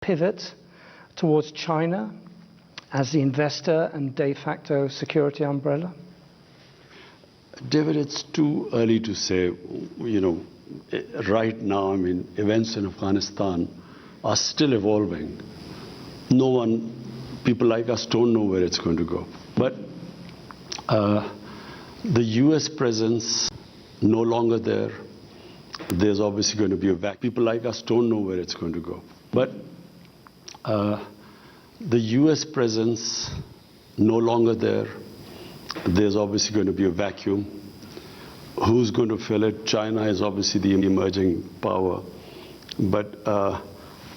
pivot towards China as the investor and de facto security umbrella? David, it's too early to say. Right now, events in Afghanistan are still evolving. People like us don't know where it's going to go. But the US presence no longer there. There's obviously going to be a vacuum. People like us don't know where it's going to go. But the US presence no longer there. There's obviously going to be a vacuum. Who's going to fill it? China is obviously the emerging power. But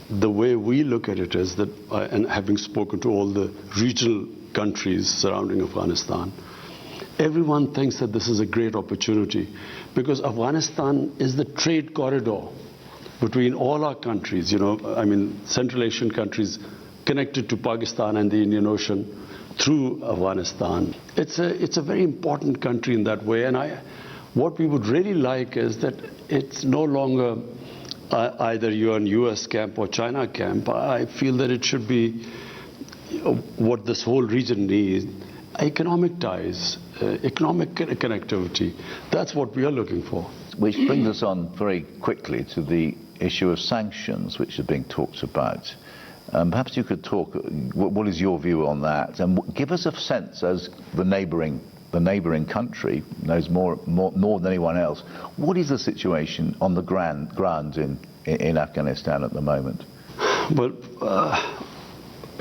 the way we look at it is that, and having spoken to all the regional countries surrounding Afghanistan, everyone thinks that this is a great opportunity because Afghanistan is the trade corridor between all our countries. Central Asian countries connected to Pakistan and the Indian Ocean through Afghanistan. It's a very important country in that way. And what we would really like is that it's no longer either you're in US camp or China camp. I feel that it should be what this whole region needs, economic ties, economic connectivity. That's what we are looking for. Which brings us on very quickly to the issue of sanctions, which are being talked about. Perhaps you could talk, what is your view on that? And give us a sense, as the neighbouring country knows more than anyone else, what is the situation on the ground in Afghanistan at the moment? Well,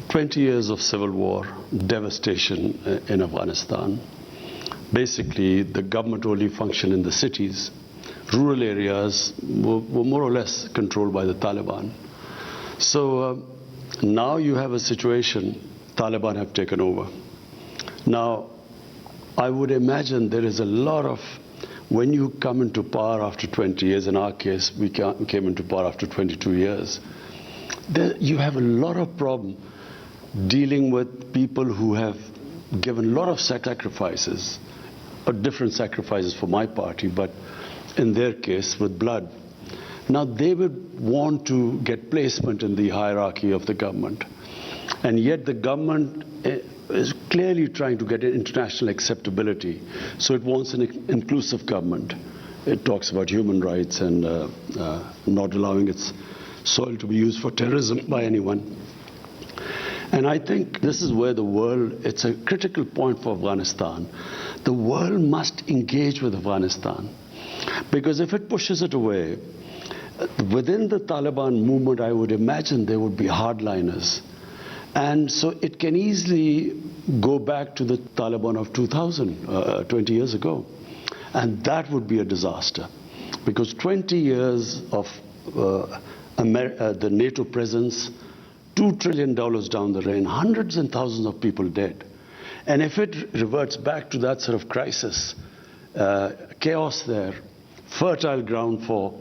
20 years of civil war, devastation in Afghanistan. Basically, the government only functioned in the cities. Rural areas were more or less controlled by the Taliban. So now you have a situation, Taliban have taken over. Now, I would imagine there is a lot of, when you come into power after 20 years, in our case, we came into power after 22 years, you have a lot of problem dealing with people who have given a lot of sacrifices, or different sacrifices for my party, but in their case, with blood. Now, they would want to get placement in the hierarchy of the government. And yet the government is clearly trying to get international acceptability. So it wants an inclusive government. It talks about human rights and not allowing its soil to be used for terrorism by anyone. And I think this is where the world, it's a critical point for Afghanistan. The world must engage with Afghanistan. Because if it pushes it away, within the Taliban movement, I would imagine there would be hardliners. And so it can easily go back to the Taliban of 2000, 20 years ago. And that would be a disaster. Because 20 years of the NATO presence, $2 trillion down the drain, hundreds and thousands of people dead. And if it reverts back to that sort of crisis, chaos there, fertile ground for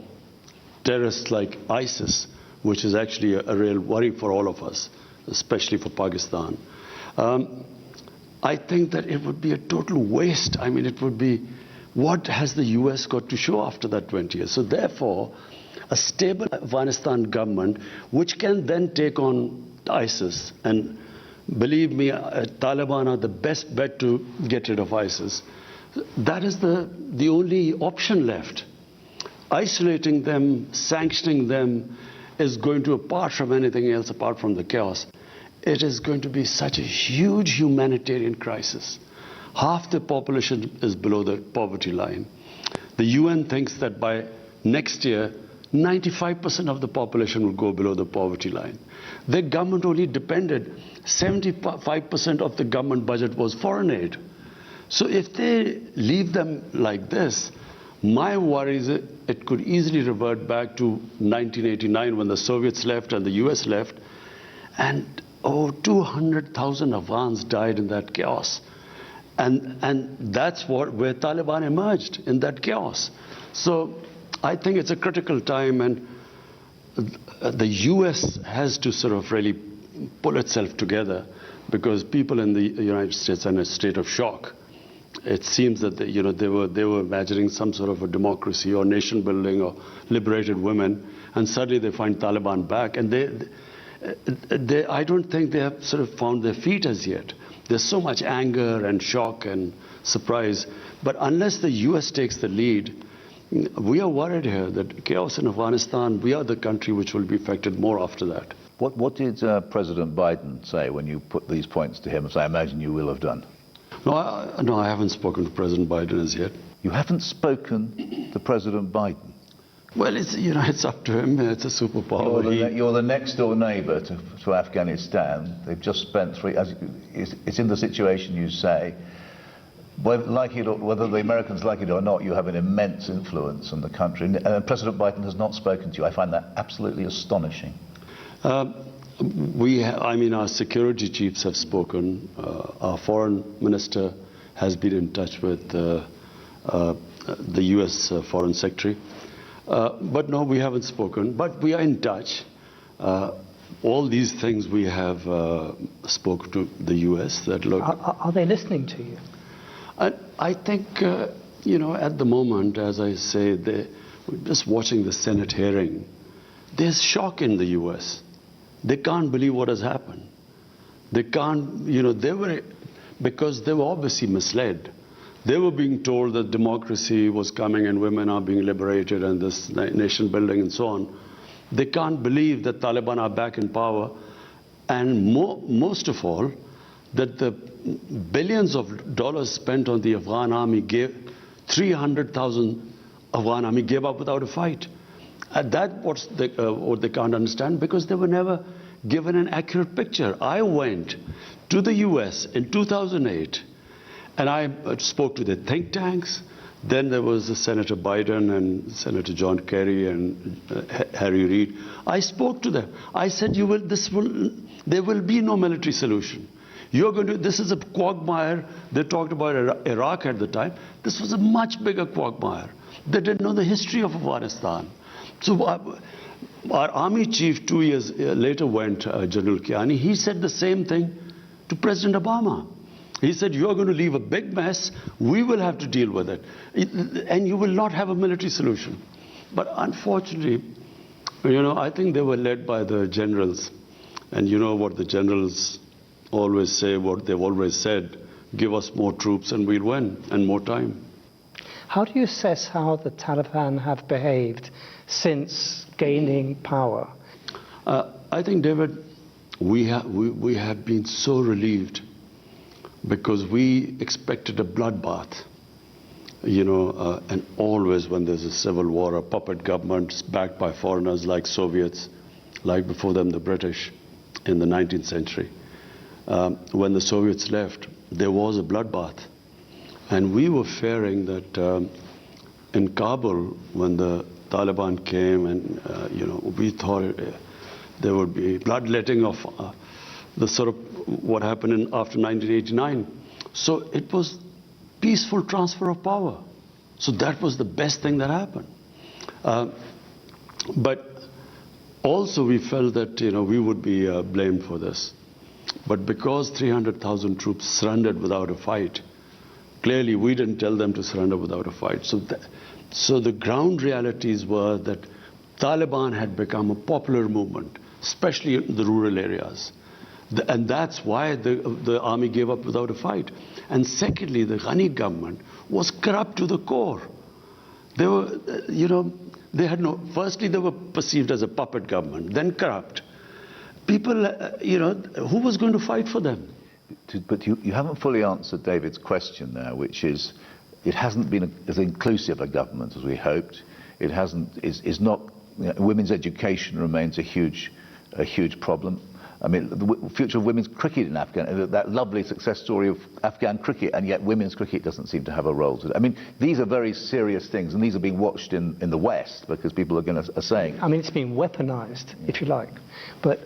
terrorists like ISIS, which is actually a real worry for all of us, especially for Pakistan. I think that it would be a total waste. It would be, what has the US got to show after that 20 years? So therefore, a stable Afghanistan government, which can then take on ISIS, and believe me, Taliban are the best bet to get rid of ISIS. That is the only option left. Isolating them, sanctioning them is going to, apart from anything else, apart from the chaos, it is going to be such a huge humanitarian crisis. Half the population is below the poverty line. The UN thinks that by next year, 95% of the population will go below the poverty line. Their government only depended, 75% of the government budget was foreign aid. So if they leave them like this, my worry is it could easily revert back to 1989 when the Soviets left and the US left, and 200,000 Afghans died in that chaos. And that's where Taliban emerged, in that chaos. So I think it's a critical time, and the US has to sort of really pull itself together, because people in the United States are in a state of shock. It seems that they were imagining some sort of a democracy or nation building or liberated women, and suddenly they find Taliban back, and I don't think they have sort of found their feet as yet. There's so much anger and shock and surprise. But unless the US takes the lead, we are worried here that chaos in Afghanistan, we are the country which will be affected more after that. What did President Biden say when you put these points to him, as I imagine you will have done? No, I haven't spoken to President Biden as yet. You haven't spoken to President Biden? Well, it's up to him. It's a superpower. You're the next door neighbour to Afghanistan. They've just spent it's in the situation you say. Whether the Americans like it or not, you have an immense influence on the country. And President Biden has not spoken to you. I find that absolutely astonishing. Our security chiefs have spoken. Our foreign minister has been in touch with the US foreign secretary. But no, we haven't spoken. But we are in touch. All these things we have spoken to the US. That look. Are they listening to you? I think, at the moment, as I say, we're just watching the Senate hearing. There's shock in the US. They can't believe what has happened. They can't, because they were obviously misled. They were being told that democracy was coming and women are being liberated and this nation building and so on. They can't believe that Taliban are back in power. And most of all, that the billions of dollars spent on the Afghan army 300,000 Afghan army gave up without a fight. That's what they can't understand, because they were never given an accurate picture. I went to the US in 2008 and I spoke to the think tanks. Then there was Senator Biden and Senator John Kerry and Harry Reid. I spoke to them. I said, there will be no military solution. This is a quagmire. They talked about Iraq at the time. This was a much bigger quagmire. They didn't know the history of Afghanistan. So our army chief 2 years later went, General Kiani, he said the same thing to President Obama. He said, you're going to leave a big mess. We will have to deal with it. And you will not have a military solution. But unfortunately, I think they were led by the generals. And you know what the generals always say, what they've always said, give us more troops and we'll win, and more time. How do you assess how the Taliban have behaved since gaining power? I think, David, we have been so relieved, because we expected a bloodbath. And always when there's a civil war, a puppet government backed by foreigners like Soviets, like before them the British in the 19th century. When the Soviets left, there was a bloodbath. And we were fearing that in Kabul, when the Taliban came, and we thought there would be bloodletting of the sort of what happened after 1989. So it was peaceful transfer of power. So that was the best thing that happened. But also we felt that we would be blamed for this. But because 300,000 troops surrendered without a fight, clearly we didn't tell them to surrender without a fight. So the ground realities were that Taliban had become a popular movement, especially in the rural areas. And that's why the army gave up without a fight. And secondly, the Ghani government was corrupt to the core. They were, firstly they were perceived as a puppet government, then corrupt. People, who was going to fight for them? But you haven't fully answered David's question there, which is, it hasn't been as inclusive a government as we hoped. It is not, women's education remains a huge problem. I mean, the future of women's cricket in Afghanistan, that lovely success story of Afghan cricket, and yet women's cricket doesn't seem to have a role today. I mean, these are very serious things, and these are being watched in the West, because people are saying... I mean, it's been weaponized, if you like. But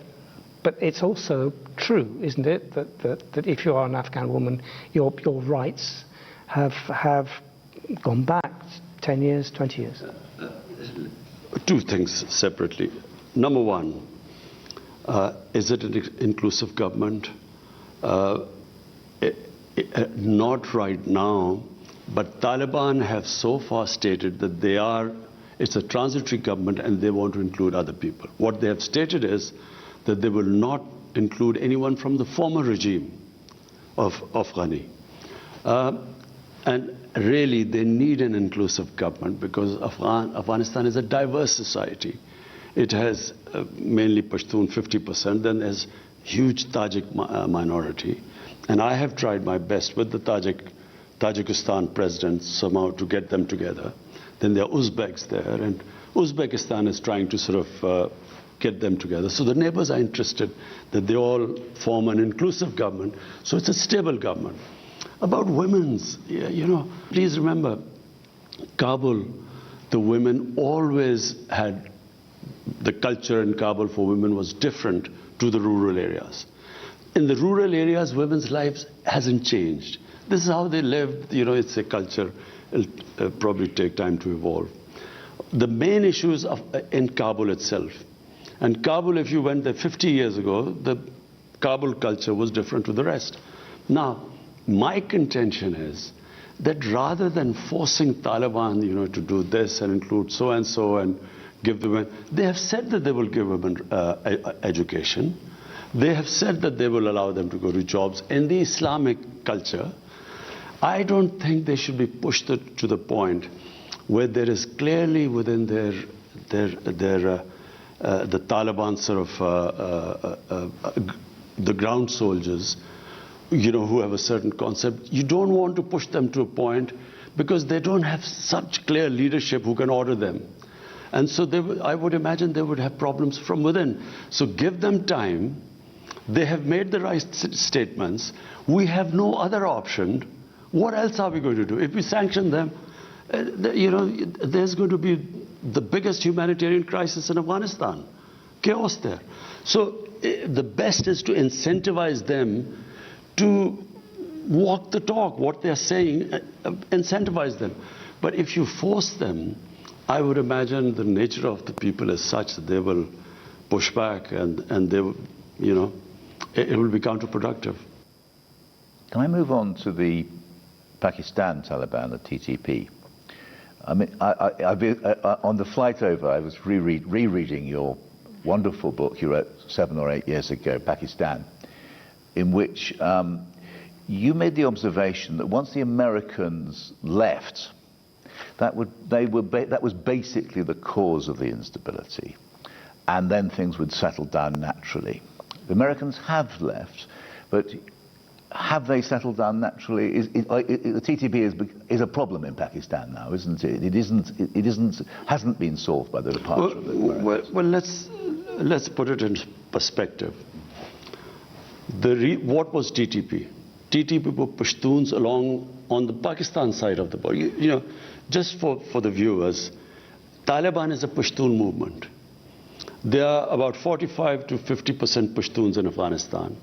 it's also true, isn't it, that if you are an Afghan woman, your rights have gone back 10 years, 20 years? Two things separately. Number one, is it an inclusive government? Not right now, but Taliban have so far stated that it's a transitory government and they want to include other people. What they have stated is that they will not include anyone from the former regime of Ghani. And really, they need an inclusive government because Afghanistan is a diverse society. It has mainly Pashtun, 50%, then there's huge Tajik minority. And I have tried my best with the Tajikistan president somehow to get them together. Then there are Uzbeks there, and Uzbekistan is trying to sort of get them together. So the neighbors are interested that they all form an inclusive government, so it's a stable government. About women's, please remember, Kabul, the women always had, the culture in Kabul for women was different to the rural areas. In the rural areas, women's lives hasn't changed. This is how they lived, it's a culture, it'll probably take time to evolve. The main issues in Kabul itself, and Kabul, if you went there 50 years ago, the Kabul culture was different to the rest. Now, my contention is that rather than forcing Taliban, to do this and include so-and-so and give the women, they have said that they will give women education. They have said that they will allow them to go to jobs. In the Islamic culture, I don't think they should be pushed to the point where there is clearly within the Taliban sort of the ground soldiers, who have a certain concept. You don't want to push them to a point because they don't have such clear leadership who can order them. And so I would imagine they would have problems from within. So give them time. They have made the right statements. We have no other option. What else are we going to do? If we sanction them, there's going to be the biggest humanitarian crisis in Afghanistan. Chaos there. So the best is to incentivize them to walk the talk, what they're saying, incentivize them. But if you force them, I would imagine the nature of the people is such that they will push back and they will, it will be counterproductive. Can I move on to the Pakistan Taliban, the TTP? I mean, on the flight over, I was rereading your wonderful book you wrote 7 or 8 years ago, Pakistan, in which you made the observation that once the Americans left, that was basically the cause of the instability, and then things would settle down naturally. The Americans have left, but have they settled down naturally? The TTP is a problem in Pakistan now, isn't it? It hasn't been solved by the departure of the Americans. Well, let's put it in perspective. What was TTP? TTP were Pashtuns along on the Pakistan side of the border. Just for the viewers, Taliban is a Pashtun movement. There are about 45 to 50% Pashtuns in Afghanistan.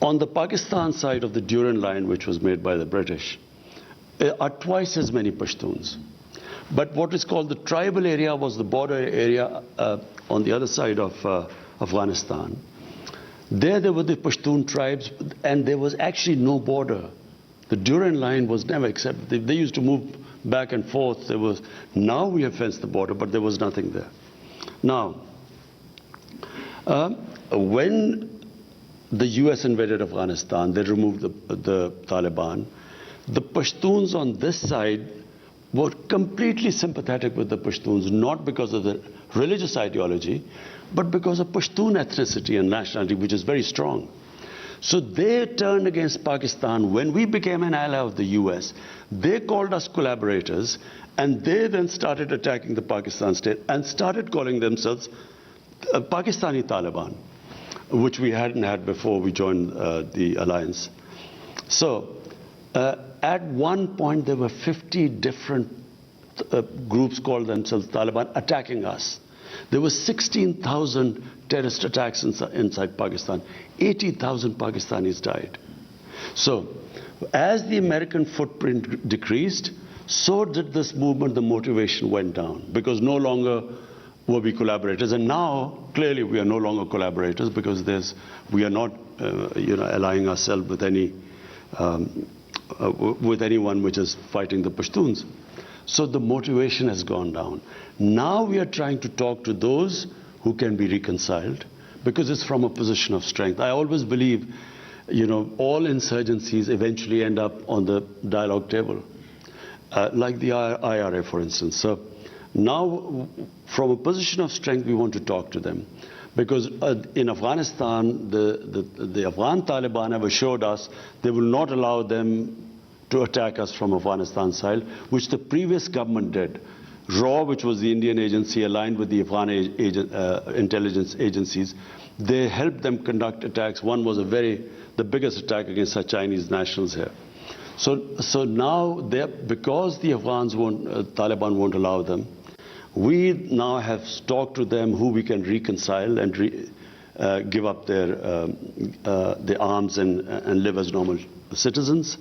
On the Pakistan side of the Durand Line, which was made by the British, are twice as many Pashtuns. But what is called the tribal area was the border area on the other side of Afghanistan. There were the Pashtun tribes, and there was actually no border. The Durand Line was never accepted. They used to move back and forth. Now we have fenced the border, but there was nothing there. Now, when the US invaded Afghanistan, they removed the Taliban. The Pashtuns on this side were completely sympathetic with the Pashtuns, not because of the religious ideology, but because of Pashtun ethnicity and nationality, which is very strong. So they turned against Pakistan. When we became an ally of the US, they called us collaborators, and they then started attacking the Pakistan state and started calling themselves Pakistani Taliban, which we hadn't had before we joined the alliance. So at one point, there were 50 different groups called themselves Taliban attacking us. There were 16,000 terrorist attacks inside Pakistan. 80,000 Pakistanis died. So as the American footprint decreased, so did this movement. The motivation went down because no longer were we collaborators. And now, clearly, we are no longer collaborators because we are not allying ourselves with anyone which is fighting the Pashtuns. So the motivation has gone down. Now we are trying to talk to those who can be reconciled, because it's from a position of strength. I always believe, all insurgencies eventually end up on the dialogue table, like the IRA, for instance. So now, from a position of strength, we want to talk to them. Because in Afghanistan, the Afghan Taliban have assured us they will not allow them to attack us from Afghanistan side, which the previous government did. RAW, which was the Indian agency aligned with the Afghan intelligence agencies, they helped them conduct attacks. One was the biggest attack against our Chinese nationals here. So now, because the Afghans Taliban won't allow them, we now have talked to them who we can reconcile and give up their arms and live as normal citizens.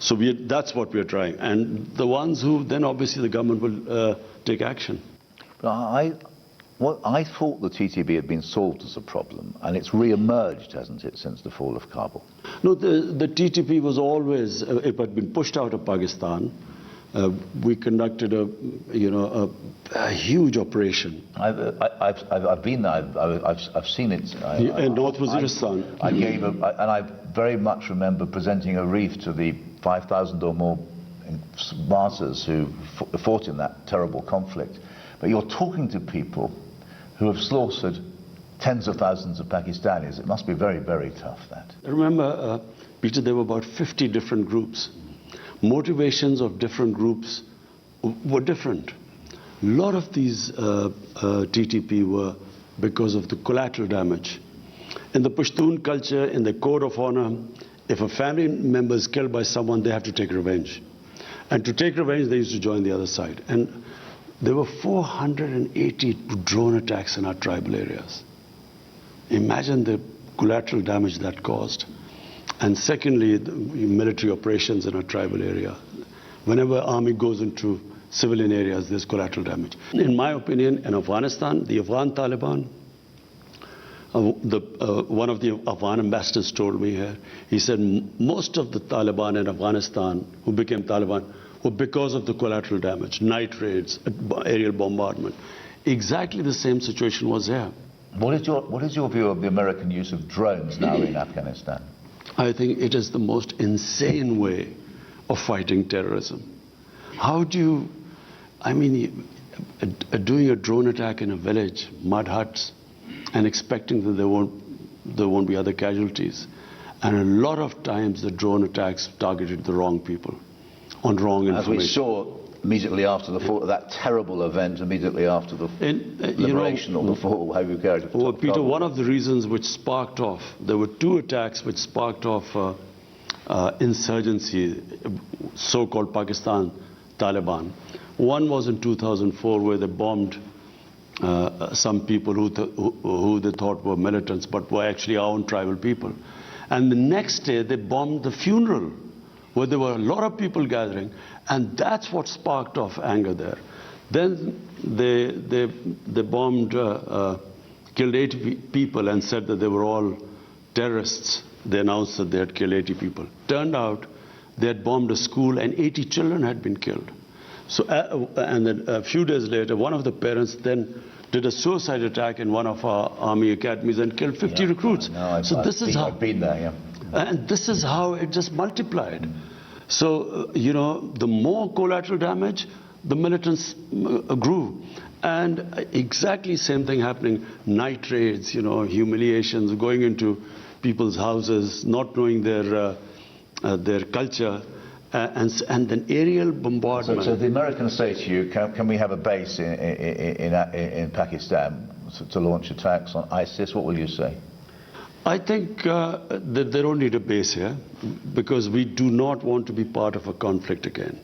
So that's what we're trying. And the ones who, then obviously the government will take action. But I thought the TTP had been solved as a problem, and it's re-emerged, hasn't it, since the fall of Kabul? No, the TTP was always, it had been pushed out of Pakistan. We conducted a huge operation. I've been there. I've seen it. In North Waziristan. And I very much remember presenting a wreath to the 5,000 or more martyrs who fought in that terrible conflict. But you're talking to people who have slaughtered tens of thousands of Pakistanis. It must be very, very tough, that. Remember, Peter, there were about 50 different groups. Motivations of different groups were different. A lot of these TTP were because of the collateral damage. In the Pashtun culture, in the code of honor, if a family member is killed by someone, they have to take revenge. And to take revenge, they used to join the other side. And there were 480 drone attacks in our tribal areas. Imagine the collateral damage that caused. And secondly, the military operations in a tribal area. Whenever army goes into civilian areas, there's collateral damage. In my opinion, in Afghanistan, the Afghan Taliban, one of the Afghan ambassadors told me here, he said most of the Taliban in Afghanistan who became Taliban were because of the collateral damage, night raids, aerial bombardment. Exactly the same situation was there. What is your view of the American use of drones now in Afghanistan? I think it is the most insane way of fighting terrorism. How do you, doing a drone attack in a village, mud huts, and expecting that there won't be other casualties. And a lot of times the drone attacks targeted the wrong people, on wrong information. As we saw immediately after the fall, that terrible event, immediately after the liberation or the fall, how you carried it. Well, Peter, one of the reasons which sparked off, there were two attacks which sparked off insurgency, so-called Pakistan Taliban. One was in 2004 where they bombed some people who they thought were militants, but were actually our own tribal people. And the next day they bombed the funeral where there were a lot of people gathering, and that's what sparked off anger there. Then they bombed, killed 80 people and said that they were all terrorists. They announced that they had killed 80 people. Turned out they had bombed a school and 80 children had been killed. So, and then a few days later, one of the parents then did a suicide attack in one of our army academies and killed 50 recruits. So this is how, I've been there, yeah. And this is how it just multiplied. So, the more collateral damage, the militants grew. And exactly same thing happening, night raids, humiliations, going into people's houses, not knowing their culture. And then aerial bombardment. So the Americans say to you, can we have a base in Pakistan to launch attacks on ISIS? What will you say? I think that they don't need a base here because we do not want to be part of a conflict again.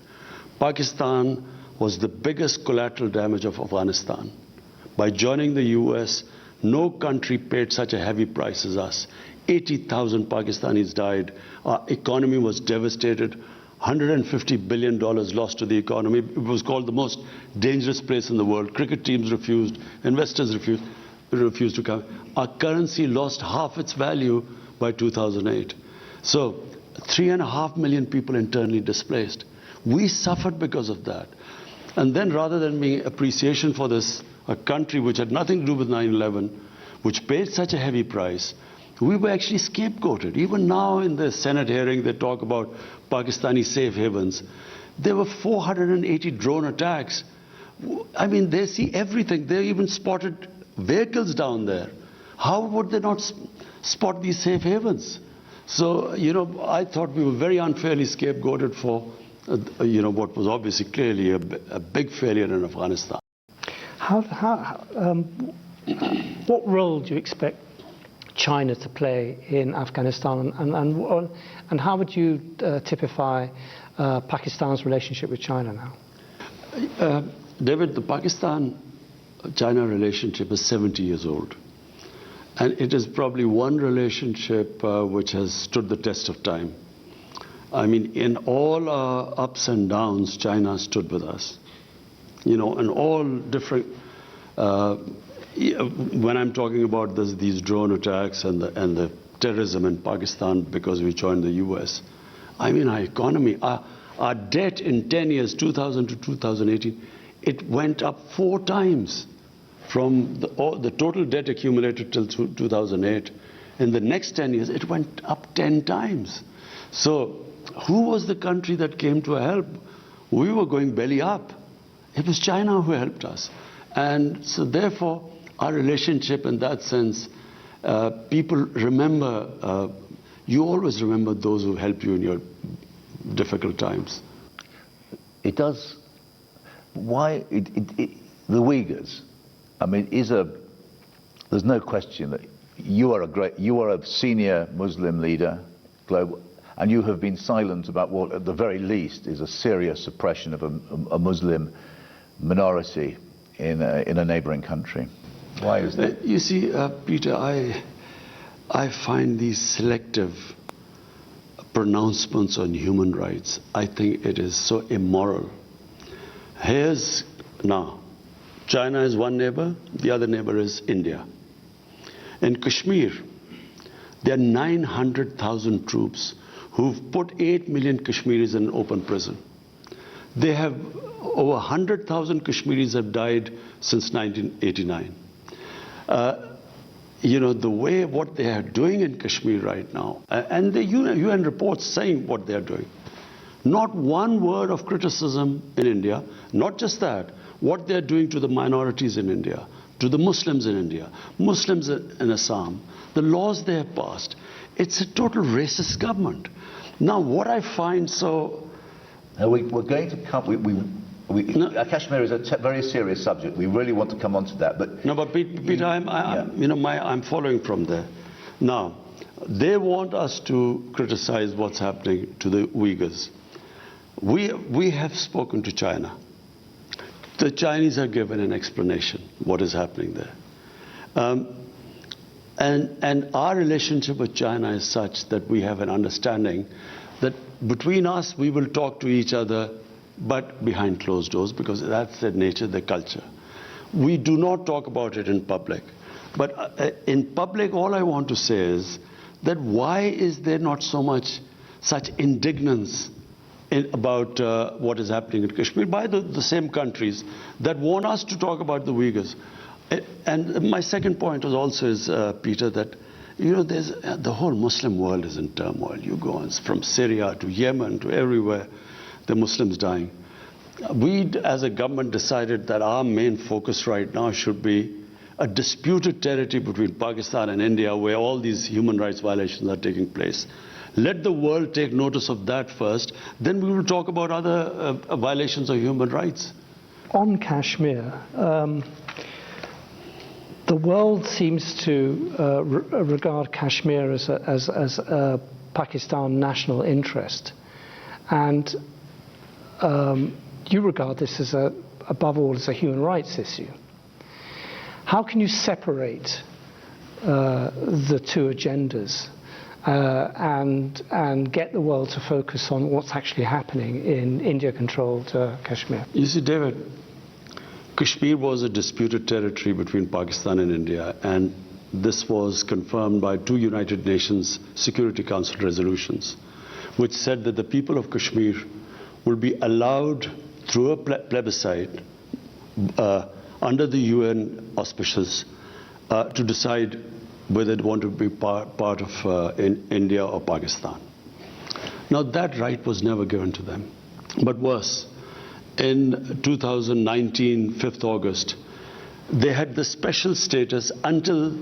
Pakistan was the biggest collateral damage of Afghanistan. By joining the US, no country paid such a heavy price as us. 80,000 Pakistanis died. Our economy was devastated. $150 billion lost to the economy. It was called the most dangerous place in the world. Cricket teams refused, investors refused to come. Our currency lost half its value by 2008. So 3.5 million people internally displaced. We suffered because of that. And then rather than being appreciation for this, a country which had nothing to do with 9/11, which paid such a heavy price, we were actually scapegoated. Even now in the Senate hearing, they talk about Pakistani safe havens. There were 480 drone attacks. I mean, they see everything. They even spotted vehicles down there. How would they not spot these safe havens? So, I thought we were very unfairly scapegoated for, what was obviously clearly a big failure in Afghanistan. What role do you expect China to play in Afghanistan, and how would you typify Pakistan's relationship with China now? David, the Pakistan-China relationship is 70 years old. And it is probably one relationship which has stood the test of time. I mean, in all our ups and downs, China stood with us. In all different... when I'm talking about these drone attacks and the terrorism in Pakistan because we joined the US, I mean, our economy, our debt in 10 years, 2000 to 2018, it went up 4 times from the total debt accumulated till 2008. In the next 10 years, it went up 10 times. So who was the country that came to help? We were going belly up. It was China who helped us. And so therefore, our relationship in that sense, people remember, you always remember those who helped you in your difficult times. It does. Why, the Uyghurs, I mean, there's no question that you are a senior Muslim leader, global, and you have been silent about what, at the very least, is a serious suppression of a Muslim minority in a neighboring country. Why is that? You see, Peter, I find these selective pronouncements on human rights, I think it is so immoral. Now, China is one neighbor, the other neighbor is India. In Kashmir, there are 900,000 troops who've put 8 million Kashmiris in open prison. They have over 100,000 Kashmiris have died since 1989. The way what they are doing in Kashmir right now, and the UN reports saying what they are doing. Not one word of criticism in India, not just that, what they are doing to the minorities in India, to the Muslims in India, Muslims in Assam, the laws they have passed. It's a total racist government. Now, what I find so... We're going to come... Kashmir is a very serious subject. We really want to come on to that. But no, but Peter, I'm following from there. Now, they want us to criticize what's happening to the Uyghurs. We have spoken to China. The Chinese are given an explanation what is happening there. And our relationship with China is such that we have an understanding that between us we will talk to each other, but behind closed doors, because that's their nature, their culture. We do not talk about it in public. But in public, all I want to say is that why is there not such indignance about what is happening in Kashmir by the same countries that want us to talk about the Uyghurs? And my second point is Peter, that there's the whole Muslim world is in turmoil. You go on from Syria to Yemen to everywhere, the Muslims dying. We, as a government, decided that our main focus right now should be a disputed territory between Pakistan and India, where all these human rights violations are taking place. Let the world take notice of that first, then we will talk about other violations of human rights. On Kashmir, the world seems to regard Kashmir as a Pakistan national interest, and you regard this as above all as a human rights issue. How can you separate the two agendas and get the world to focus on what's actually happening in India-controlled Kashmir? You see, David, Kashmir was a disputed territory between Pakistan and India, and this was confirmed by 2 United Nations Security Council resolutions, which said that the people of Kashmir will be allowed through a plebiscite under the UN auspices to decide whether they want to be part of India or Pakistan. Now that right was never given to them. But worse, in 2019, 5th August, they had the special status until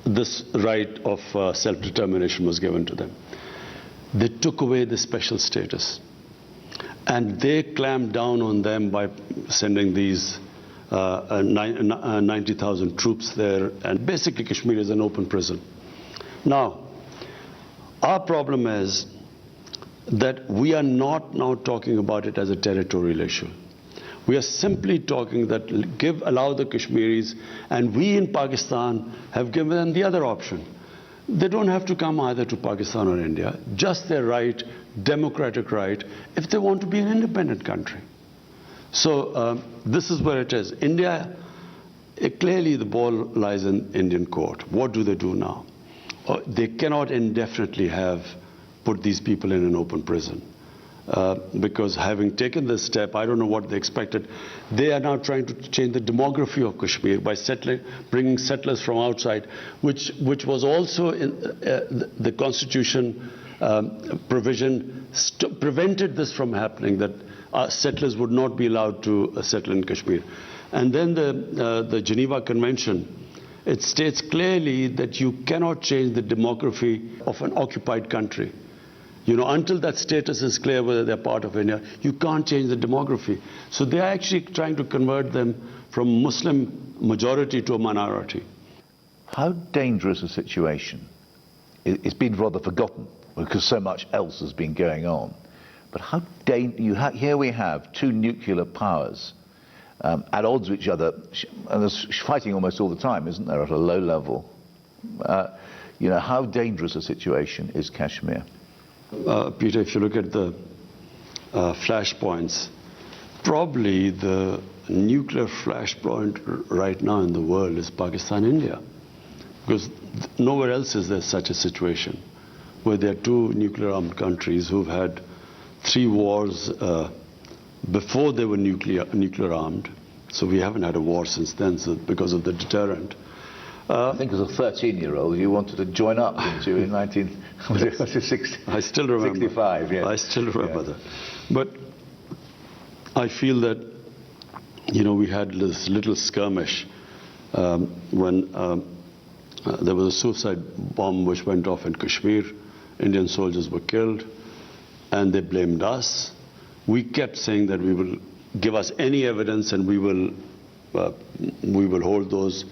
this right of self-determination was given to them. They took away the special status. And they clamped down on them by sending these 90,000 troops there. And basically Kashmir is an open prison. Now, our problem is that we are not now talking about it as a territorial issue. We are simply talking that allow the Kashmiris, and we in Pakistan have given them the other option. They don't have to come either to Pakistan or India, just their right, democratic right, if they want to be an independent country. So this is where it is. India, clearly the ball lies in Indian court. What do they do now? They cannot indefinitely have put these people in an open prison. Because having taken this step, I don't know what they expected. They are now trying to change the demography of Kashmir by bringing settlers from outside, which was also in the constitution provision prevented this from happening, that settlers would not be allowed to settle in Kashmir. And then the Geneva Convention, it states clearly that you cannot change the demography of an occupied country. You know, until that status is clear whether they're part of India, you can't change the demography. So they are actually trying to convert them from Muslim majority to a minority. How dangerous a situation? It's been rather forgotten because so much else has been going on. But how here we have two nuclear powers at odds with each other, and there's fighting almost all the time, isn't there, at a low level? You know, how dangerous a situation is Kashmir? Peter, if you look at the flashpoints, probably the nuclear flashpoint right now in the world is Pakistan, India. Because nowhere else is there such a situation where there are two nuclear armed countries who've had 3 wars before they were nuclear armed. So we haven't had a war since then, so because of the deterrent. I think as a 13-year-old you wanted to join up, didn't you, in 1960? I still remember. 65, yeah. I still remember that. But I feel that, you know, we had this little skirmish when there was a suicide bomb which went off in Kashmir. Indian soldiers were killed, and they blamed us. We kept saying that we will give us any evidence and we will hold those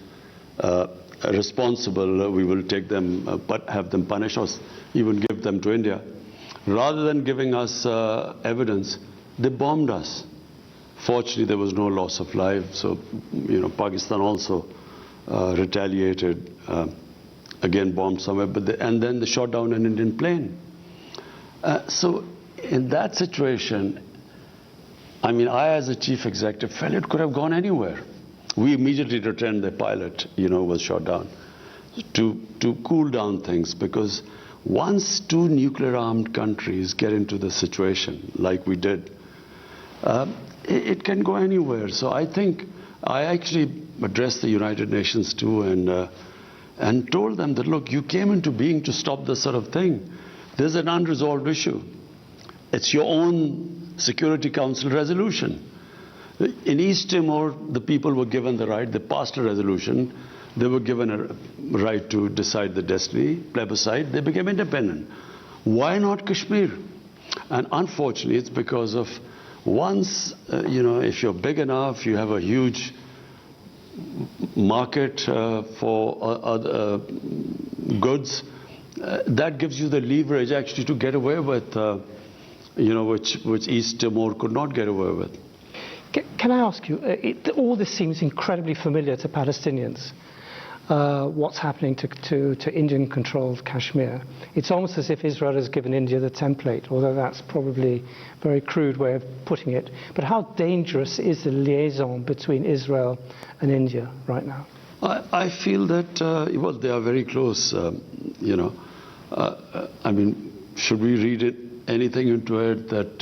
responsible, we will take them, but have them punish us, even give them to India. Rather than giving us evidence, they bombed us. Fortunately, there was no loss of life, so you know, Pakistan also retaliated, again bombed somewhere, and then they shot down an Indian plane. So in that situation, I mean, I as a chief executive felt it could have gone anywhere. We immediately returned the pilot, you know, was shot down to cool down things, because once 2 nuclear-armed countries get into the situation like we did, it can go anywhere. So I think I actually addressed the United Nations too and told them that, look, you came into being to stop this sort of thing. There's an unresolved issue. It's your own Security Council resolution. In East Timor, the people were given the right, they passed a resolution, they were given a right to decide the destiny, plebiscite, they became independent. Why not Kashmir? And unfortunately, it's because of once, you know, if you're big enough, you have a huge market for other goods, that gives you the leverage actually to get away with, you know, which East Timor could not get away with. Can I ask you, all this seems incredibly familiar to Palestinians, what's happening to Indian-controlled Kashmir. It's almost as if Israel has given India the template, although that's probably a very crude way of putting it. But how dangerous is the liaison between Israel and India right now? I feel that, well, they are very close, you know. I mean, should we read anything into it that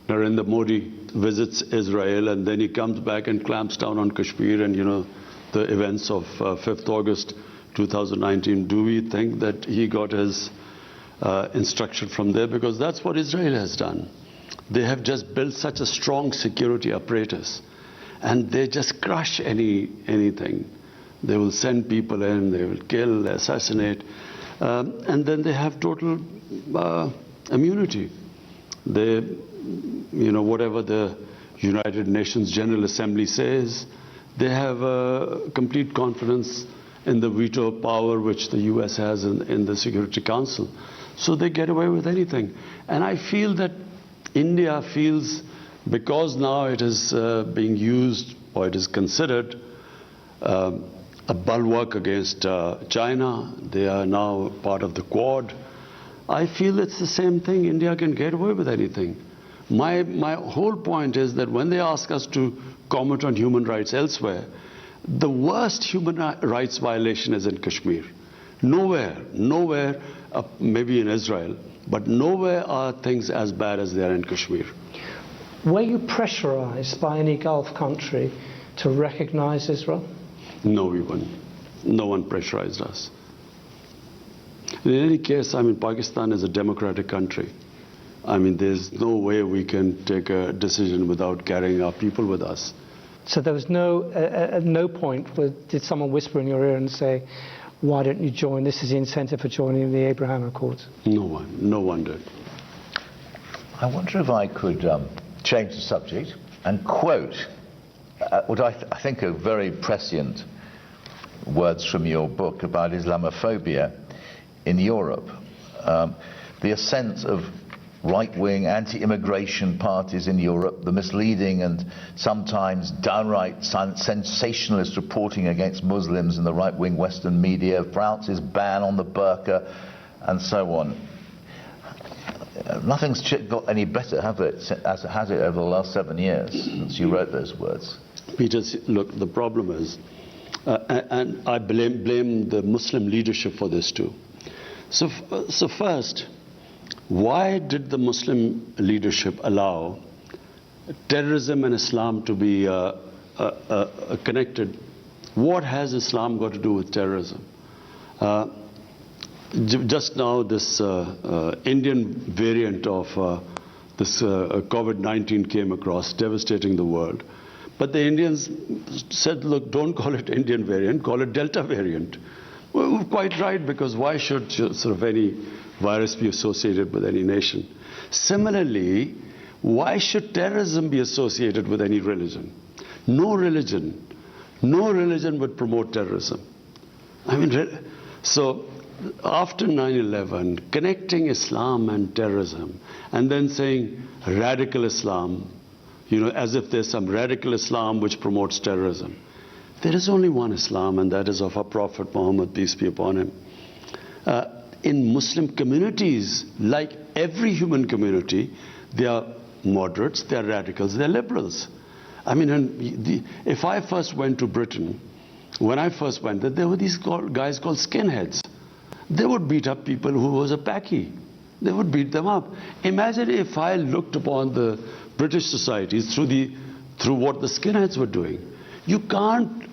Narendra Modi visits Israel and then he comes back and clamps down on Kashmir, and, you know, the events of 5th August 2019, do we think that he got his instruction from there? Because that's what Israel has done. They have just built such a strong security apparatus, and they just crush anything. They will send people in, they will kill, assassinate, and then they have total immunity. They, whatever the United Nations General Assembly says, they have complete confidence in the veto power which the US has in the Security Council. So they get away with anything. And I feel that India feels, because now it is being used, or it is considered a bulwark against China, they are now part of the Quad. I feel it's the same thing. India can get away with anything. My whole point is that when they ask us to comment on human rights elsewhere, the worst human rights violation is in Kashmir. Nowhere, maybe in Israel, but nowhere are things as bad as they are in Kashmir. Were you pressurized by any Gulf country to recognize Israel? No, we weren't. No one pressurized us. In any case, Pakistan is a democratic country. There's no way we can take a decision without carrying our people with us. So there was at no point did someone whisper in your ear and say, why don't you join? This is the incentive for joining the Abraham Accords. No one did. I wonder if I could change the subject and quote what I think are very prescient words from your book about Islamophobia in Europe. The ascent of right-wing anti-immigration parties in Europe, the misleading and sometimes downright sensationalist reporting against Muslims in the right-wing Western media, France's ban on the burqa, and so on. Nothing's got any better, has it, over the last 7 years since you wrote those words? Peter, look, the problem is, and I blame the Muslim leadership for this too. So first, why did the Muslim leadership allow terrorism and Islam to be connected? What has Islam got to do with terrorism? Just now, this Indian variant of this COVID-19 came across, devastating the world. But the Indians said, look, don't call it Indian variant, call it Delta variant. Well, quite right, because why should sort of any virus be associated with any nation? Similarly, why should terrorism be associated with any religion? No religion would promote terrorism. So after 9/11, connecting Islam and terrorism, and then saying radical Islam, as if there's some radical Islam which promotes terrorism. There is only one Islam, and that is of our Prophet Muhammad, peace be upon him. In Muslim communities, like every human community, they are moderates, they are radicals, they are liberals. If I first went to Britain, when I first went there were these guys called skinheads. They would beat up people who was a Paki. They would beat them up. Imagine if I looked upon the British societies through what the skinheads were doing. You can't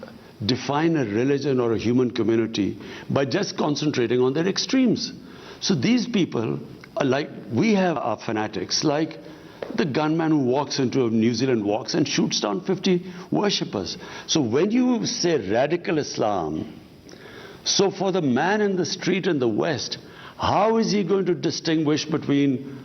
define a religion or a human community by just concentrating on their extremes. So these people are like, we have our fanatics, like the gunman who walks into New Zealand walks and shoots down 50 worshippers. So when you say radical Islam, so for the man in the street in the West, how is he going to distinguish between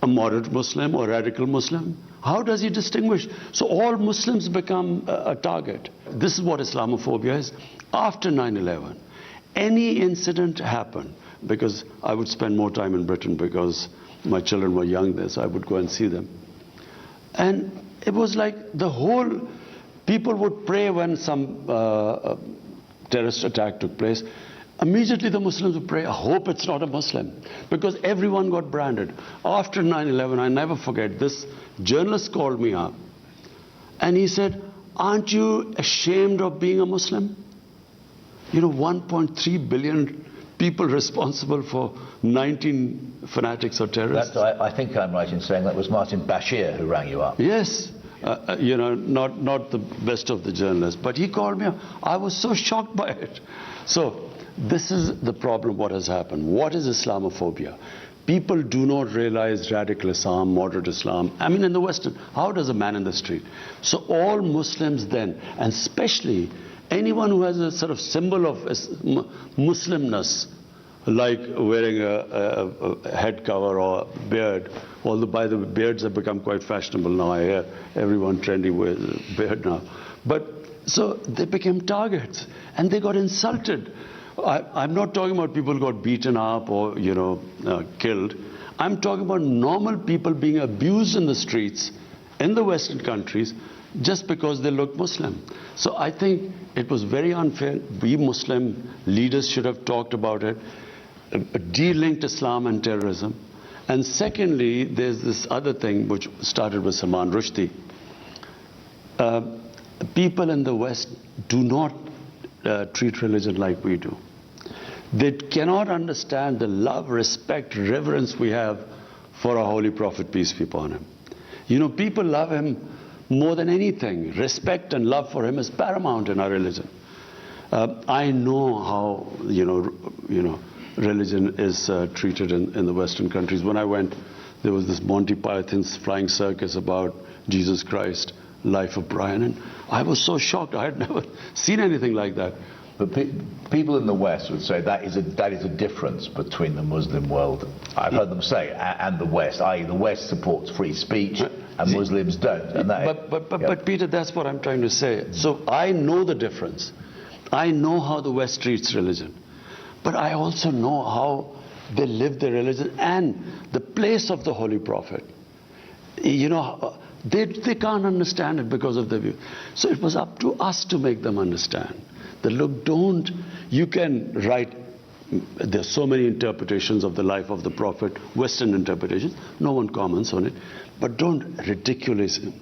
a moderate Muslim or radical Muslim? How does he distinguish? So all Muslims become a target. This is what Islamophobia is. After 9/11, any incident happened, because I would spend more time in Britain because my children were young there, so I would go and see them. And it was like people would pray when some terrorist attack took place. Immediately the Muslims would pray, I hope it's not a Muslim, because everyone got branded. After 9/11, I never forget, this journalist called me up and he said, aren't you ashamed of being a Muslim? 1.3 billion people responsible for 19 fanatics or terrorists. I think I'm right in saying that was Martin Bashir who rang you up. Yes. not the best of the journalists. But he called me up. I was so shocked by it. So this is the problem, what has happened. What is Islamophobia? People do not realize radical Islam, moderate Islam. I mean, in the Western, how does a man in the street? So all Muslims then, and especially anyone who has a sort of symbol of Muslimness, like wearing a head cover or a beard, although by the way, beards have become quite fashionable now. I hear everyone trendy wears a beard now. But so they became targets and they got insulted. I'm not talking about people who got beaten up or, killed. I'm talking about normal people being abused in the streets in the Western countries just because they look Muslim. So I think it was very unfair. We Muslim leaders should have talked about it, de-linked Islam and terrorism. And secondly, there's this other thing which started with Salman Rushdie. People in the West do not treat religion like we do. They cannot understand the love, respect, reverence we have for our Holy Prophet, peace be upon him. People love him more than anything. Respect and love for him is paramount in our religion. I know how, religion is treated in the Western countries. When I went, there was this Monty Python's flying circus about Jesus Christ, Life of Brian, and I was so shocked. I had never seen anything like that. But people in the West would say that is a difference between the Muslim world, I've heard them say, and the West, i.e. the West supports free speech and Muslims don't. And but Peter, that's what I'm trying to say. So I know the difference. I know how the West treats religion. But I also know how they live their religion and the place of the Holy Prophet. They can't understand it because of their view. So it was up to us to make them understand. That look, you can write, there's so many interpretations of the life of the Prophet, Western interpretations, no one comments on it, but don't ridiculous him,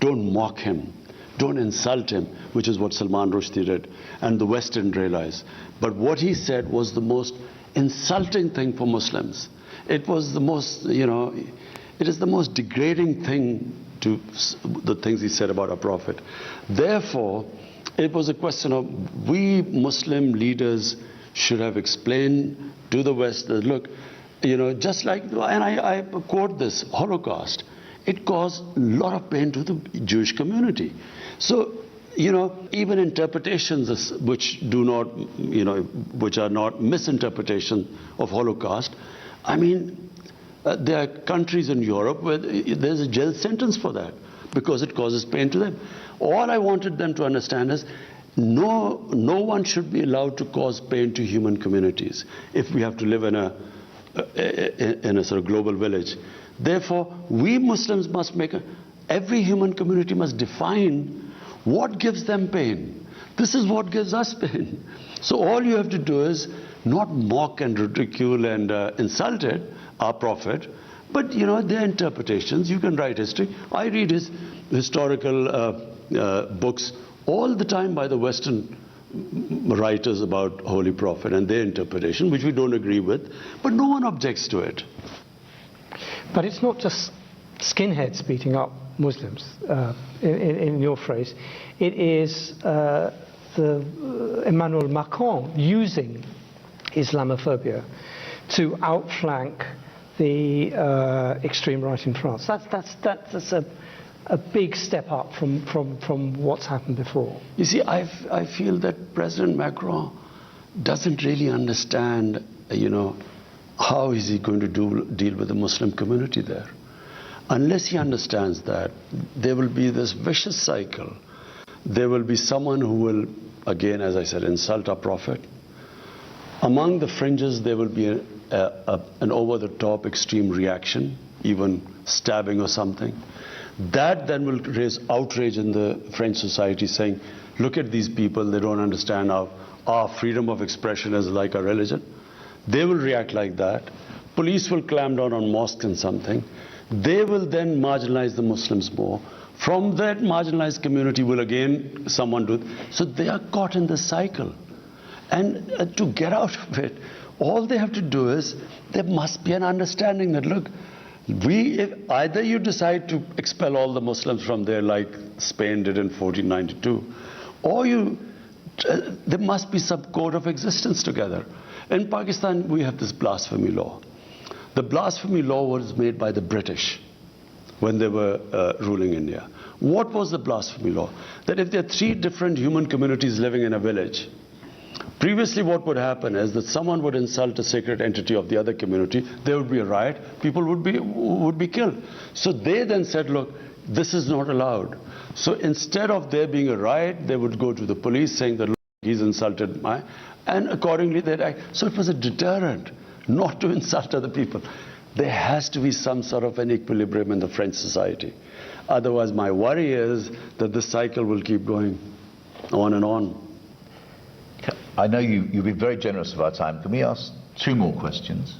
don't mock him, don't insult him, which is what Salman Rushdie did, and the West didn't realize. But what he said was the most insulting thing for Muslims. It was the most, it is the most degrading thing to the things he said about our Prophet. Therefore, it was a question of we Muslim leaders should have explained to the West that, look, just like, and I quote this, Holocaust, it caused a lot of pain to the Jewish community. So, even interpretations which do not, which are not misinterpretation of Holocaust, I mean, there are countries in Europe where there's a jail sentence for that because it causes pain to them. All I wanted them to understand is no one should be allowed to cause pain to human communities if we have to live in a sort of global village. Therefore, we Muslims must every human community must define what gives them pain. This is what gives us pain. So all you have to do is not mock and ridicule and insult it, our Prophet, but their interpretations. You can write history. I read his historical books all the time by the Western writers about Holy Prophet and their interpretation, which we don't agree with, but no one objects to it. But it's not just skinheads beating up Muslims, in your phrase. It is Emmanuel Macron using Islamophobia to outflank the extreme right in France. That's a big step up from what's happened before. You see, I feel that President Macron doesn't really understand, how is he going to deal with the Muslim community there. Unless he understands that, there will be this vicious cycle. There will be someone who will, again, as I said, insult our Prophet. Among the fringes, there will be an over-the-top extreme reaction, even stabbing or something. That then will raise outrage in the French society, saying, look at these people, they don't understand our freedom of expression is like our religion. They will react like that. Police will clamp down on mosques and something. They will then marginalize the Muslims more. From that marginalized community will again someone do it. So they are caught in this cycle. And to get out of it, all they have to do is, there must be an understanding that, look, If either you decide to expel all the Muslims from there like Spain did in 1492, or there must be some code of existence together. In Pakistan, we have this blasphemy law. The blasphemy law was made by the British when they were ruling India. What was the blasphemy law? That if there are 3 different human communities living in a village, previously what would happen is that someone would insult a sacred entity of the other community, there would be a riot, people would be killed. So they then said, look, this is not allowed. So instead of there being a riot, they would go to the police saying that, look, he's insulted and accordingly they'd act. So it was a deterrent not to insult other people. There has to be some sort of an equilibrium in the French society. Otherwise, my worry is that this cycle will keep going on and on. I know you've been very generous of our time. Can we ask 2 more questions?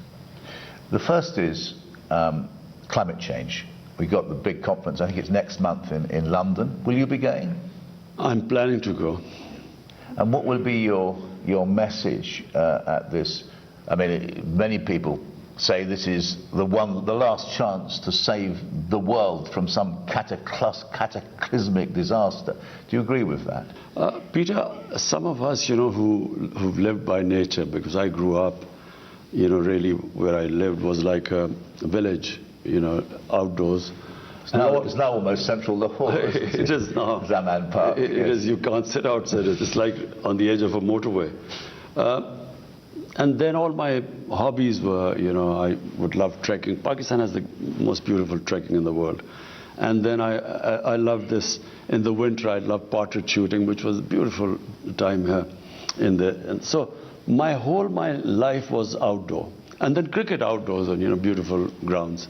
The first is climate change. We've got the big conference, I think it's next month in London. Will you be going? I'm planning to go. And what will be your message at this? I mean, many people say this is the last chance to save the world from some cataclysmic disaster. Do you agree with that? Peter, some of us, who've lived by nature, because I grew up, really where I lived was like a village, outdoors. It's now almost central Lahore. It is now. Zaman Park. It is. You can't sit outside it. It's like on the edge of a motorway. And then all my hobbies were, I would love trekking. Pakistan has the most beautiful trekking in the world. And then I loved this. In the winter, I loved partridge shooting, which was a beautiful time here. And so my life was outdoor. And then cricket outdoors on, beautiful grounds.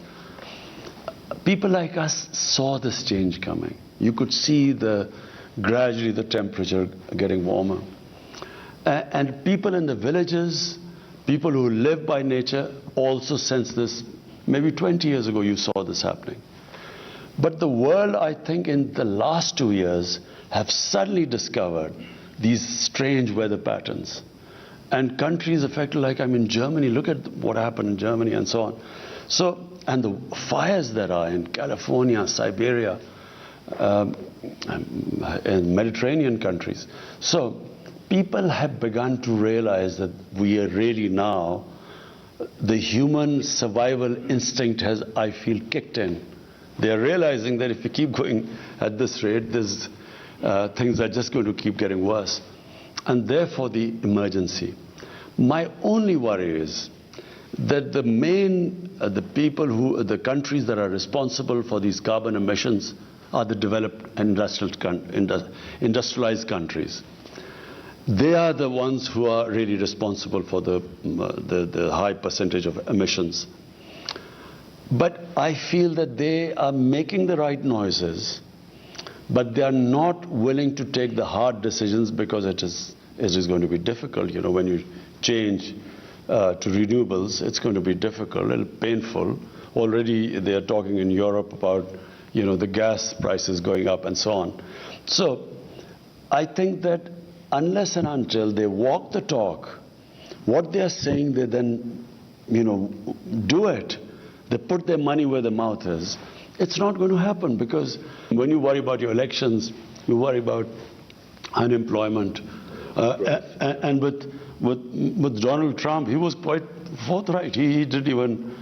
People like us saw this change coming. You could see gradually the temperature getting warmer. And people in the villages, people who live by nature, also sense this. Maybe 20 years ago you saw this happening. But the world, I think, in the last 2 years, have suddenly discovered these strange weather patterns. And countries affected, like Germany, look at what happened in Germany and so on. So, and the fires that are in California, Siberia, and Mediterranean countries. So, people have begun to realize that we are really now, the human survival instinct has, I feel, kicked in. They are realizing that if we keep going at this rate, things are just going to keep getting worse. And therefore the emergency. My only worry is that the countries that are responsible for these carbon emissions are the developed industrialized countries. They are the ones who are really responsible for the high percentage of emissions. But I feel that they are making the right noises, but they are not willing to take the hard decisions because it is going to be difficult. When you change to renewables, it's going to be difficult, a little painful. Already they are talking in Europe about, the gas prices going up and so on. So I think that unless and until they walk the talk, what they are saying, they then, do it. They put their money where their mouth is. It's not going to happen, because when you worry about your elections, you worry about unemployment. And with Donald Trump, he was quite forthright. He didn't even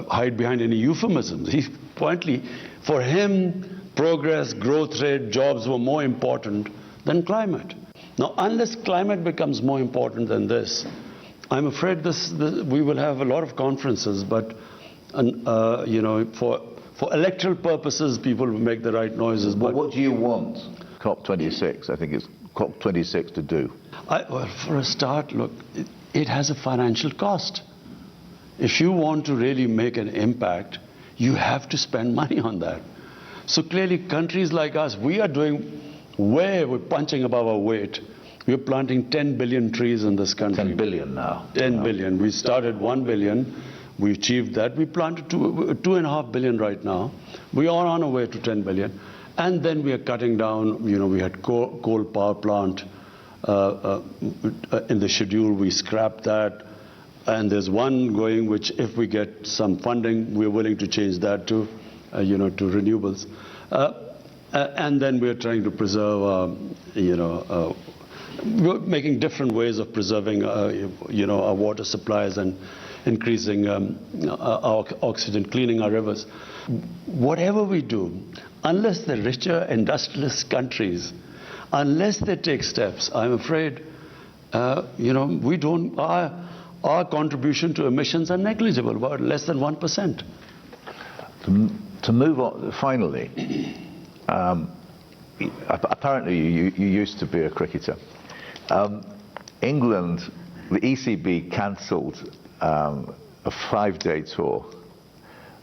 hide behind any euphemisms. He pointedly, for him, progress, growth rate, jobs were more important than climate. Now, unless climate becomes more important than this, I'm afraid we will have a lot of conferences, but for electoral purposes, people will make the right noises. But what do you want COP26? I think it's COP26 to do. Well, for a start, look, it has a financial cost. If you want to really make an impact, you have to spend money on that. So clearly, countries like us, we're punching above our weight. We're planting 10 billion trees in this country. 10 billion now. 10 billion. We started 1 billion. We achieved that. We planted 2.5 billion right now. We are on our way to 10 billion. And then we are cutting down, we had coal power plant in the schedule. We scrapped that. And there's one going which, if we get some funding, we're willing to change that to, to renewables. And then we're trying to preserve, we're making different ways of preserving, our water supplies and increasing our oxygen, cleaning our rivers. Whatever we do, unless the richer industrialist countries, unless they take steps, I'm afraid, we don't. Our contribution to emissions are negligible, about less than 1%. To move on, finally, apparently you used to be a cricketer. England, the ECB cancelled a 5-day tour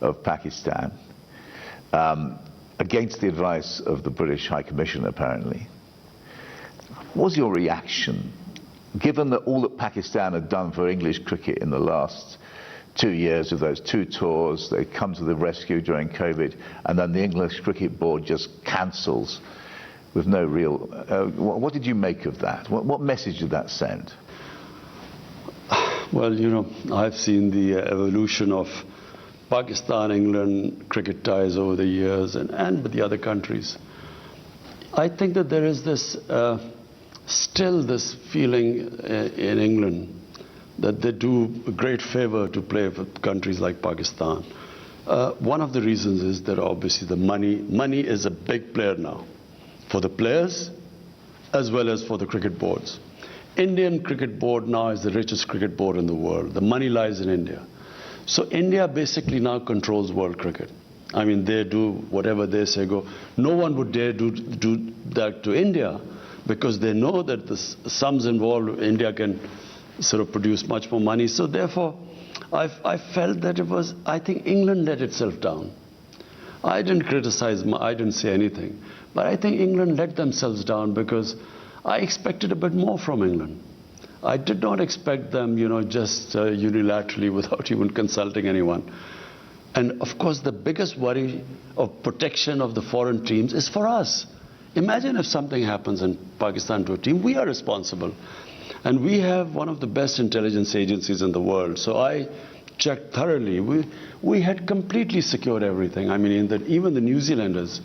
of Pakistan against the advice of the British High Commission, apparently. What was your reaction, given that all that Pakistan had done for English cricket in the last 2 years of those 2 tours, they come to the rescue during COVID, and then the English Cricket Board just cancels with no real... what did you make of that? What message did that send? Well, I've seen the evolution of Pakistan-England cricket ties over the years and with the other countries. I think that there is this, still this feeling in England that they do a great favor to play for countries like Pakistan. One of the reasons is that obviously the money is a big player now, for the players as well as for the cricket boards. Indian Cricket Board now is the richest cricket board in the world. The money lies in India. So India basically now controls world cricket. I mean, they do whatever they say go. No one would dare do that to India, because they know that the sums involved, India can sort of produce much more money. So therefore, I felt that I think England let itself down. I didn't criticize, I didn't say anything. But I think England let themselves down, because I expected a bit more from England. I did not expect them, just unilaterally without even consulting anyone. And of course, the biggest worry of protection of the foreign teams is for us. Imagine if something happens in Pakistan to a team, we are responsible. And we have one of the best intelligence agencies in the world. So I checked thoroughly. We had completely secured everything. I mean, even the New Zealanders,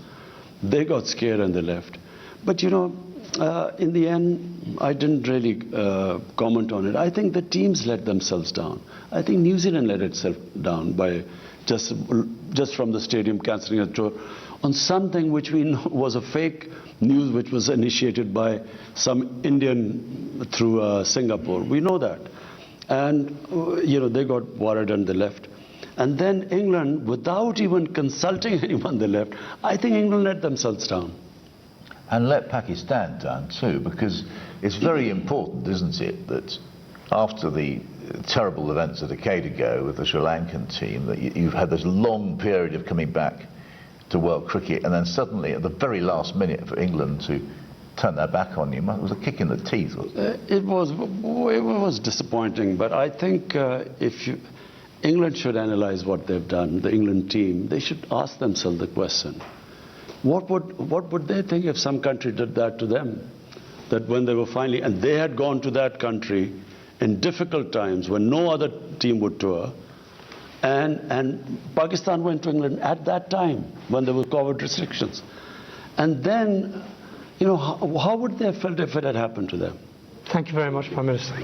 they got scared and they left. But in the end, I didn't really comment on it. I think the teams let themselves down. I think New Zealand let itself down by just from the stadium cancelling a tour on something which we know was a fake news, which was initiated by some Indian through Singapore. We know that. And, they got worried and they left. And then England, without even consulting anyone, they left. I think England let themselves down. And let Pakistan down too, because it's very important, isn't it, that after the terrible events a decade ago with the Sri Lankan team, that you've had this long period of coming back to world cricket, and then suddenly at the very last minute for England to turn their back on you. It was a kick in the teeth, wasn't it? It was disappointing, but I think England should analyze what they've done, the England team. They should ask themselves the question, what would they think if some country did that to them? That when they were finally, and they had gone to that country in difficult times when no other team would tour, and Pakistan went to England at that time when there were COVID restrictions. And then, how would they have felt if it had happened to them? Thank you very much, Prime Minister.